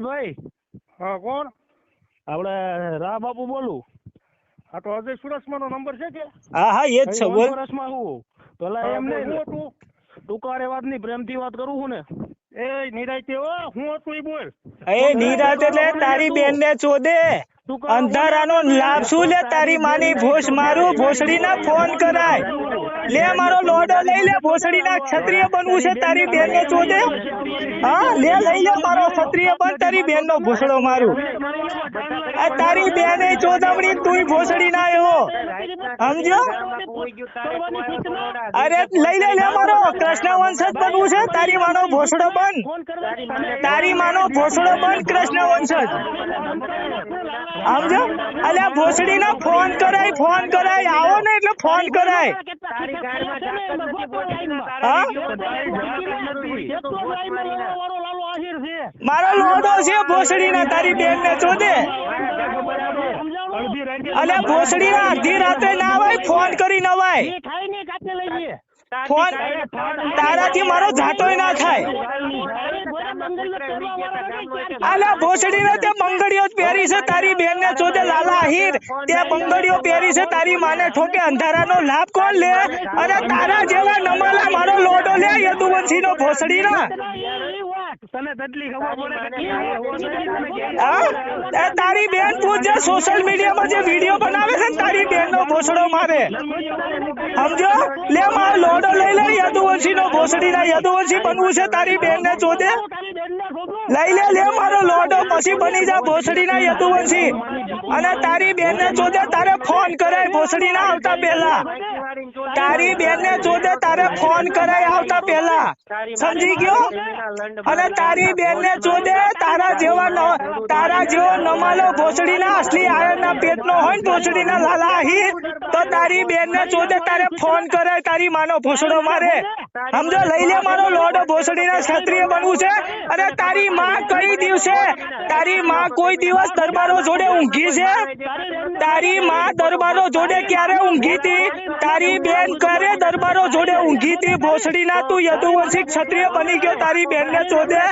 વિઠ્ઠલભાઈ, હા કોણ? આપણે રા બાપુ બોલું. આ તો અજય સુરસમાનો નંબર છે કે? હા હા એ જ છે બોલ. વર્ષમાં હું પેલા હા, એમ બોલ, નહીં, હું હતું? ટૂંકારે વાત નહીં, પ્રેમથી વાત કરું છું ને. એ નિરાયતે હો, હું હતું ઈ બોલ. એ નિરાત એટલે તારી બેન ને ચોદે અંધારાનો લાભ શું લે? તારી માની ભોસ મારું ભોસડી ના ફોન કરાય. લે મારો લોડો લઈ લે, ભોસડી ના ક્ષત્રિય બનવું છે તારી બેન ને ચોદે. હા લે લઈ લે મારો ક્ષત્રિય બન, તારી બેન નો ભોસડો મારું. આ તારી બેન એ ચોદમણી, તું ભોસડી ના એવો સમજો. અરે લઈ લે લે મારો કૃષ્ણ વંશજ બનવું છે તારી માનો ભોસડો બન, તારી માનો ભોસડો બન કૃષ્ણ વંશજ સમજો. અલ્યા ભોસડી ના ફોન કરાય, ફોન કરાય, આવો ને એટલે ફોન કરાય. મારો લોડો છે ભોસડી ના તારી બેન ને ચોદે. અલ્યા ભોસડી ના અડધી રાત્રે ના આવાય, ફોન કરી નવાય. ફોન તારાથી મારો ઝાટોય ના થાય. અલ્યા ભોસડી ને તે બંગડીઓ પહેરી છે તારી બેન ને ચોદે લાલા આહિર, તે બંગડીઓ પહેરી છે તારી માને ઠોકે. અંધારાનો લાભ કોણ લે? અને તારા જેવા નમાલા મારો લોડો લે યદુવંશી નો ભોસડી ના. તારી બેન તું જે સોશિયલ મીડિયામાં જે વિડીયો બનાવે છે તારી બેન નો ભોસડો મારે સમજો. લે મારો લોડો લઈ લે યદુવંશી નો ભોસડી ના. યદુવંશી બનવું છે તારી બેન ને ચોદે, લઈ લે લે મારો લોડો, પછી બની જા ભોસડી ના યદુવંશી. અને તારી બેન ને ચોદે તારે ફોન કરાય ભોસડી ના આવતા પહેલા. તારી બેન ને ચોદે તારે ફોન કરાય આવતા પહેલા, સમજી ગયો. અને તારી બેન ને ચોદે તારા જેવો નમાલો ભોસડી ના અસલી આયન ના પેટ નો હોય ભોસડી ના લાલા આહિર, તો તારી બેન ને ચોદે તારે ફોન કરાય, તારી માનો ભોસડો મારે સમજો. લઈ લે મારો લોડો, ભોસડી ના ક્ષત્રિય બનવું છે. અને તારી માં કઈ દિવસે, તારી માં કોઈ દિવસ દરબારો જોડે ઊંઘી છે? તારી માં દરબારો જોડે ક્યારે ઊંઘી હતી? તારી બેન ક્યારે દરબારો જોડે ઊંઘી હતી? ભોસડી ના તું યદુવંશી ક્ષત્રિય બની ગયો તારી બેન ને ચોદે.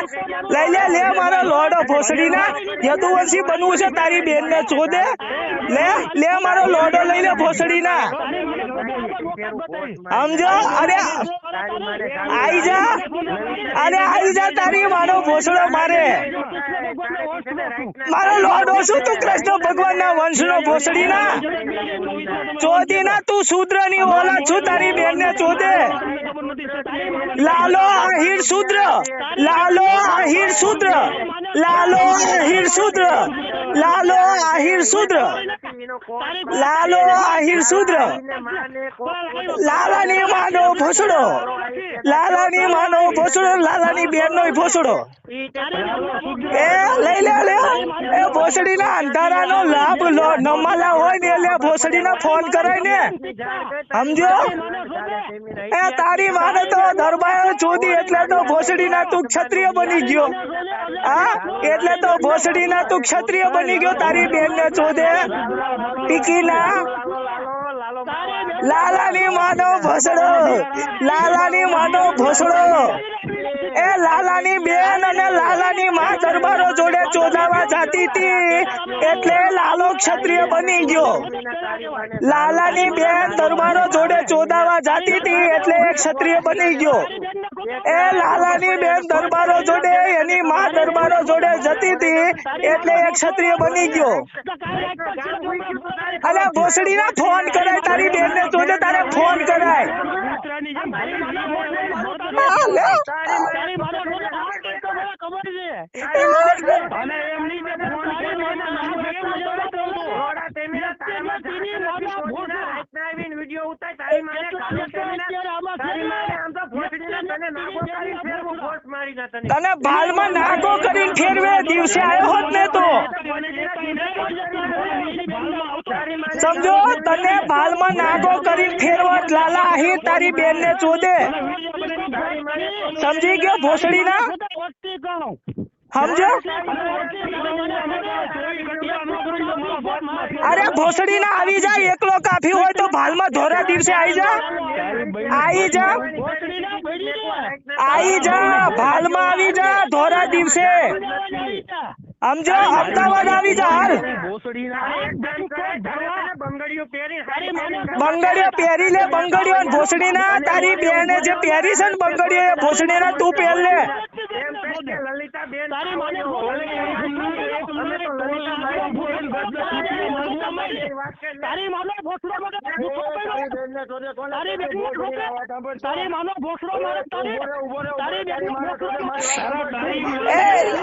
લઈ લે લે મારો લોડો, ભોસડી ના યદુવંશી બનવું છે તારી બેન ને ચોદે. લે લે મારો લોડો લઈ લે ભોસડી ના સમજો. અરે આઈ જા, અરે આઈ જા, તારી માનો ભોસડો મારે. મારો લોડો શું તું કૃષ્ણ ભગવાન ના વંશ નો ભોસડી ના ચોદી ના. તું શૂદ્ર ની ઓલાદ છું તારી બેન ને ચોદે. લાલો આહિર શૂદ્ર, લાલો આહિર શૂદ્ર, લાલો આહિર શૂદ્ર, લાલો આહિર શૂદ્ર, લાલો આહિર શૂદ્ર, લાલાની માનો ભોસડો, લાલાની માનો ભોસડો, લાલાની બેન નો ભોસડો. એ લઈ લે લે એ ભોસડી ના અંધારાનો લાભ નમાલા હોય ને એટલે ભોસડી ના ફોન કરાય ને સમજો. એ તારી માને તો દરબાર ચોદી એટલે તો ભોસડી ના તું ક્ષત્રિય બની ગયો. હા એટલે તો ભોસડી ના તું ક્ષત્રિય બની ગયો તારી બેન ને ચોદે. ટીકી ના લાલાની માનો ભોસડો, લાલાની માનો ભોસડો. એ લાલાની બેન અને લાલાની માં દરબારો જોડે ચોદાવા જાતી હતી એટલે લાલો ક્ષત્રિય બની ગયો. લાલાની બેન દરબારો જોડે ચોદાવા જાતી હતી એટલે ક્ષત્રિય બની ગયો. એ લાલાની બેન દરબારો જોડે એની માં દરબારો જોડે જતી હતી એટલે ક્ષત્રિય બની ગયો. અરે ભોસડી ના ફોન કરાય તારી બેન ને જોડે, તારે ફોન કરાય. તને ભાલમાં નાગો કરીને ફેરવે દિવસે આવ્યો હોત ને તો સમજો. તને ભાલમાં નાગો કરીને ફેરવત લાલા આહિર તારી બેન ને ચોદે, સમજી ગયો ભોસડી ના. સમજો અરે ભોસડી ના આવી જા એકલો કાફી હોય તો ભાલમાં ધોરા દિવસે આવી જા ભાલમાં આવી જા ધોરા દિવસે સમજો અમદાવાદ આવી જા હાલ બંગડીઓ પહેરી લે બંગડીઓ ભોસડી ના તારી બેને જે પહેરી છે ને બંગડીઓ એ ભોસડી ના તું પહેર લે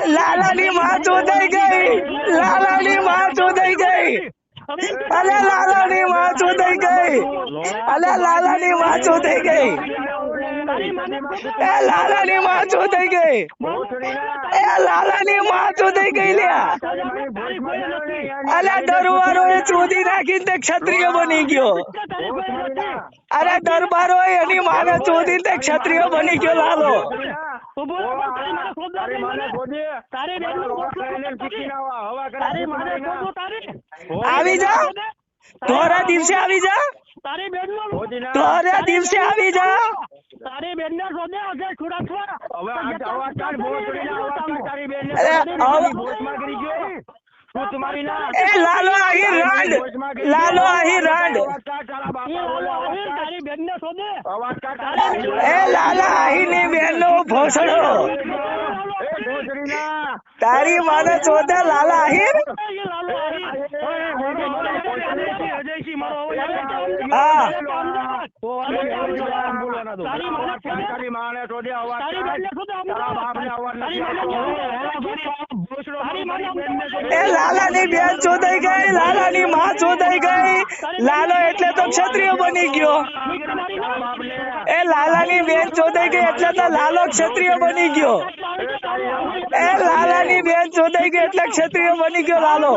લાલાની માં ચોદાઈ ગઈ લાલાની માં ચોદાઈ ગઈ અલે લાલાની માં ચોદાઈ ગઈ અલે લાલાની માં ચોદાઈ ગઈ એ લાલાની માં ચોદાઈ ગઈ એ લાલાની માં ચોદાઈ ગઈ લ્યા અલે દરબારો એ ચોદી નાખીને તે ક્ષત્રિય બની ગયો અરે દરબારો એની માને ચોદી તે ક્ષત્રિય બની ગયો લાલો આવી જા ધોરા દિવસે આવી જા ધોરા દિવસે આવી જા તારી બેન ને શોધે આજે છુડાછવા એ લાલો આહી રાંડ લાલો આહી રાંડ તારી બેન ને શોધે એ લાલા આહી ની બેન નો ભોસડો તારી માને ચોદે લાલા આહી હા એ લાલા ની બેન ચોદાઈ ગઈ લાલા ની માં ચોદાઈ ગઈ લાલો એટલે તો ક્ષત્રિય બની ગયો એ લાલા ની બેન ચોદાઈ ગઈ એટલે તો લાલો ક્ષત્રિય બની ગયો એ લાલા ની બેન ચોદાઈ ગઈ એટલે ક્ષત્રિય બની ગયો લાલો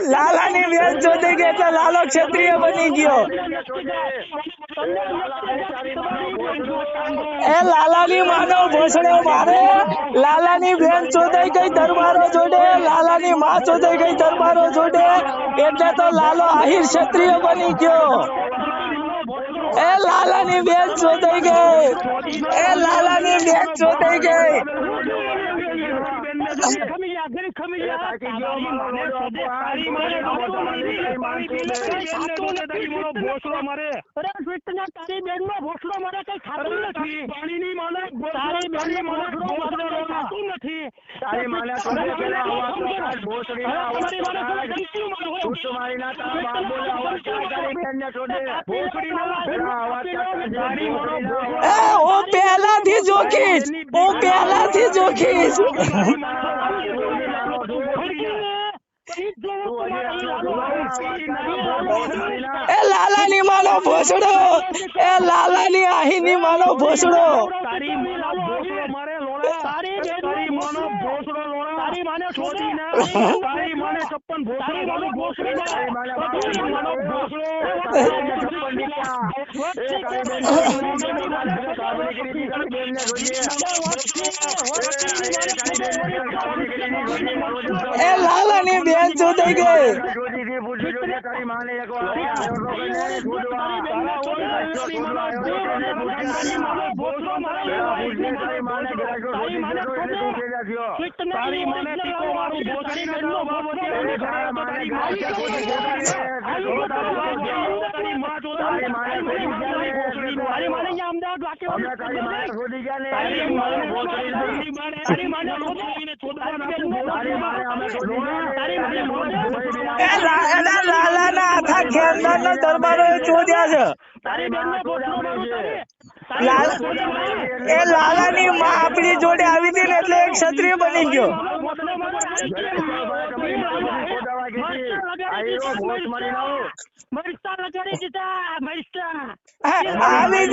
લાલા ની બેન ચોદાઈ ગઈ એટલે લાલો ક્ષત્રિય બની ગયો એ લાલા ની માનવ ભોસડો મારે લાલા ની બેન ચોદાઈ ગઈ દરબારો જોડે લાલા ની માં ચોદાઈ ગઈ દરબારો જોડે એટલે તો લાલો આહિર ક્ષત્રિય બની ગયો એ લાલા ની બેન ચોદાઈ ગઈ એ લાલા ની બેન ચોદાઈ ગઈ હું પહેલાથી જોખીશ હું પહેલાથી જોખીશ એ લાલા ની માનો ભોસડો એ લાલા ની આહી ની માનો ભોસડો એ લાલા ની બેન ચોદાઈ ગઈ લાલા ના આખા ખેરદાર નો દરબારો ચોદ્યા છે એ લાલા ની માં આપણી જોડે આવી હતી ને એટલે એક ક્ષત્રિય બની ગયો આવી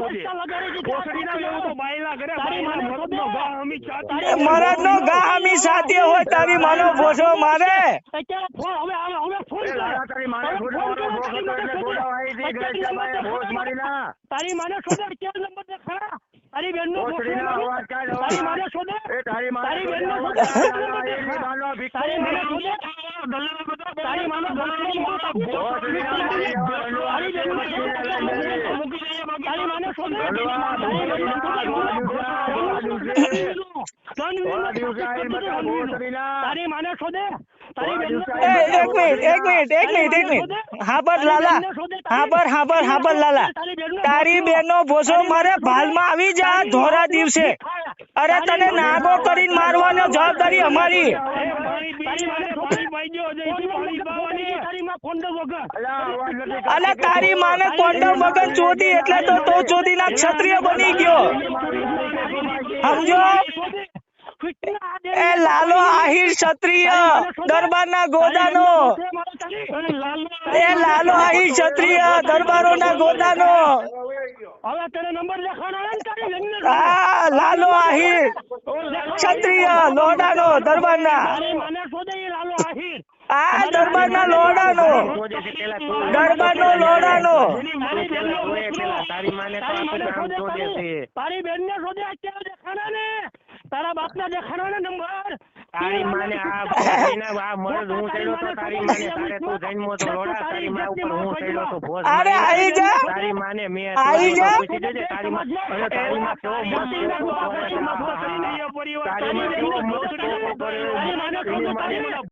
શોધે. ભોસડીના જેવું તો બાયલા કરે, બાયલા મરદનો ઘા હમી ચાટી. એ મરદનો ઘા હમી સાથે હોય તારી માનો ભોસડો મારે અત્યારે ફોન હવે ફોન એ લાલા તારી માને છોડવાનો ભોસ હતો એટલે બોલાવાઈ હતી, ગણેશભાઈએ ભોસ મારી ના. તારી માને શોધે અત્યારે નંબર દેખાડા તારી બેનનો ભોસડીના અવાજ કાઢ, અવાજ. તારી માને શોધે એ તારી માને તારી શોધે, બેનનો અવાજ શોધે. કાઢ, લાલા, એની બાનો ભીખ. તારી માને શોધે તારી માનો તારી માને શોધે તારી માને શોધે તારી બેનનો એ એક મિનિટ હા પર લાલા હા પર લાલા તારી બેનનો ભોસડો મારે ભાલમાં આવી જા ધોરા દિવસે અરે તને નાગો કરીને મારવાનો જવાબદારી અમારી અલે તારી માને કોન્ડમ વગર ચોદી એટલે તો તું ચોદીના ક્ષત્રિય બની ગયો સમજો એ લાલો આહિર ક્ષત્રિય દરબારના ગોદાનો એ લાલો આહિર ક્ષત્રિય દરબારોના ગોદાનો હવે તને નંબર લખાણો ને તારી બેનનો આ લાલો આહિર ક્ષત્રિય લોડાનો દરબારના તારી માને શોધે એ લાલો આહિર આ દરબારના લોડાનો દરબારનો લોડાનો તારી બેન ને શોધે અત્યારે દેખાણા ને તારા બાપ ના દેખાણા ને નંબર તારી માને આ મરદ હું ચડ્યો તો તારી માને તારે તું જન્મો તો લોડા તારી માં ઉપર હું ચડ્યો તો ભોજ અરે આવી જા તારી માને મેં આવી જા પૂછી દેજે તારી માં અને તારી માં કેવો મસ્ત તારી માં કેવો મસ્ત